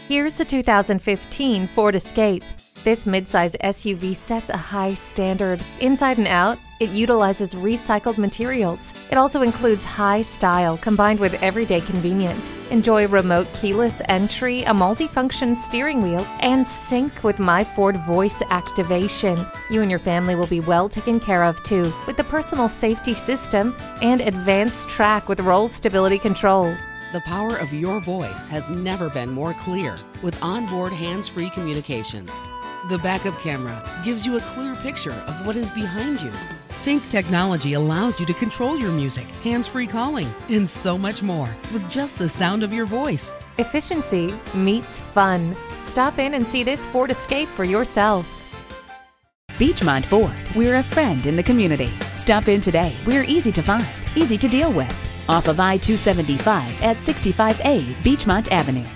Here's a 2015 Ford Escape. This midsize SUV sets a high standard. Inside and out, it utilizes recycled materials. It also includes high style combined with everyday convenience. Enjoy remote keyless entry, a multifunction steering wheel, and sync with My Ford voice activation. You and your family will be well taken care of too, with the personal safety system and advanced track with roll stability control. The power of your voice has never been more clear with onboard hands-free communications. The backup camera gives you a clear picture of what is behind you. Sync technology allows you to control your music, hands-free calling, and so much more with just the sound of your voice. Efficiency meets fun. Stop in and see this Ford Escape for yourself. Beechmont Ford, we're a friend in the community. Stop in today. We're easy to find, easy to deal with. Off of I-275 at 65A Beechmont Avenue.